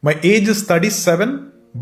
My age is 37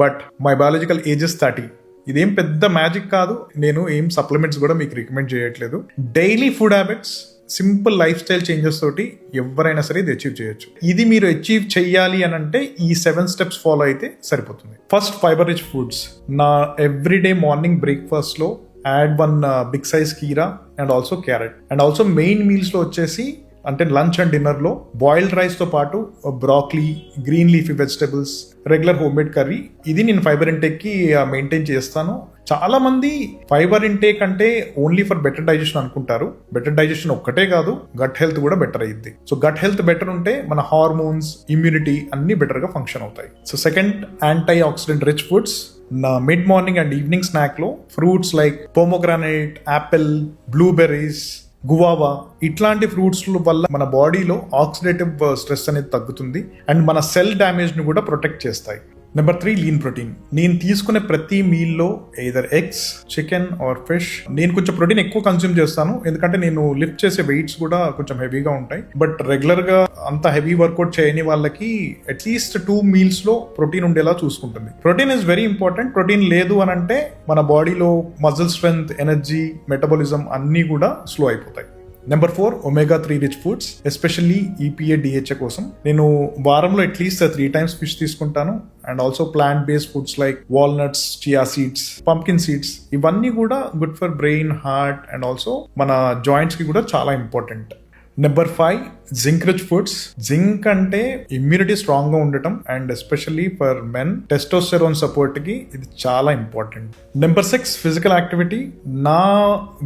but my biological age is 30. ఇదేం పెద్ద magic కాదు. నేను ఏం సప్లిమెంట్స్ కూడా మీకు రికమెండ్ చేయట్లేదు. Daily food habits, simple life style changes తోటి ఎవరైనా సరే ఇది అచీవ్ చేయొచ్చు. ఇది మీరు అచీవ్ చెయ్యాలి అని అంటే ఈ 7 steps ఫాలో అయితే సరిపోతుంది. First, fibre rich foods. నా ఎవ్రీడే మార్నింగ్ బ్రేక్ఫాస్ట్ లో యాడ్ 1 big size కీరా and also carrot. And also main meals లో వచ్చేసి అంటే లంచ్ అండ్ డిన్నర్ లో బాయిల్డ్ రైస్ తో పాటు broccoli, green leafy vegetables, regular home made curry. ఇది నేను ఫైబర్ ఇంటేక్ కి మెయింటైన్ చేస్తాను. చాలా మంది ఫైబర్ ఇంటేక్ అంటే ఓన్లీ ఫర్ బెటర్ డైజెషన్ అనుకుంటారు. బెటర్ డైజెషన్ ఒక్కటే కాదు, గట్ హెల్త్ కూడా బెటర్ అయ్యింది. సో గట్ హెల్త్ బెటర్ ఉంటే మన హార్మోన్స్, ఇమ్యూనిటీ అన్ని బెటర్ గా ఫంక్షన్ అవుతాయి. So second, antioxidant rich foods. నా mid morning and evening snack లో fruits like pomegranate, apple, blueberries, guava ఇట్లాంటి ఫ్రూట్స్ వల్ల మన బాడీలో ఆక్సిడేటివ్ స్ట్రెస్ అనేది తగ్గుతుంది అండ్ మన సెల్ డ్యామేజ్ ని కూడా ప్రొటెక్ట్ చేస్తాయి. Number 3, lean protein. నేను తీసుకునే ప్రతి మీల్లో either eggs, chicken or fish. నేను కొంచెం ప్రోటీన్ ఎక్కువ కన్స్యూమ్ చేస్తాను, ఎందుకంటే నేను లిఫ్ట్ చేసే వెయిట్స్ కూడా కొంచెం హెవీగా ఉంటాయి. బట్ రెగ్యులర్ గా అంత హెవీ వర్కౌట్ చేయని వాళ్ళకి అట్లీస్ట్ 2 meals లో ప్రోటీన్ ఉండేలా చూసుకుంటుంది. Protein is very important. Protein లేదు అని అంటే మన బాడీలో మజిల్ స్ట్రెంగ్త్, ఎనర్జీ, మెటబాలిజం అన్నీ కూడా స్లో అయిపోతాయి. Number 4, omega-3 rich foods, especially EPA, DHA కోసం. నేను వారంలో అట్లీస్ట్ 3 times ఫిష్ తీసుకుంటాను. And also plant based foods like walnuts, chia seeds, pumpkin seeds. ఇవన్నీ కూడా good for brain, heart and also మన జాయింట్స్ కి కూడా చాలా important. Number 5, zinc rich foods. Zinc అంటే ఇమ్యూనిటీ స్ట్రాంగ్ గా ఉండటం and especially for men testosterone support కి ఇది చాలా ఇంపార్టెంట్. Number 6, physical activity. నా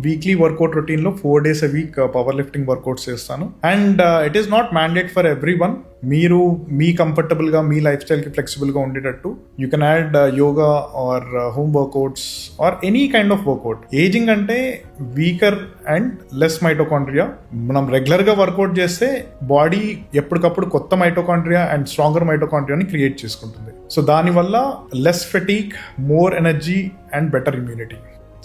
వీక్లీ వర్కౌట్ రొటీన్ లో 4 days a week power lifting workouts చేస్తాను. And it is not mandate for everyone. మీరు మీ కంఫర్టబుల్ గా, మీ లైఫ్ స్టైల్ కి ఫ్లెక్సిబుల్ గా ఉండేటట్టు you can add yoga or home workouts or any kind of workout. Ageing అంటే weaker and less mitochondria. మనం రెగ్యులర్ గా వర్కౌట్ చేస్తే బాడీ ఎప్పటికప్పుడు కొత్త మైటోకాండ్రియా అండ్ స్ట్రాంగర్ మైటోకాండ్రియాని క్రియేట్ చేసుకుంటుంది. సో దానివల్ల less fatigue, more energy and better immunity.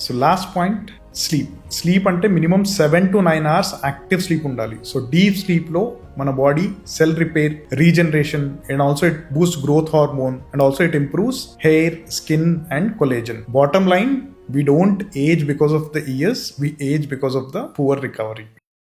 So last point, sleep. Sleep అంటే minimum 7 to 9 hours active sleep ఉండాలి. సో డీప్ స్లీప్ లో మన body cell repair, regeneration and also it boost growth hormone and also it improves hair, skin and collagen. Bottom line, we don't age because of the years, we age because of the poor recovery.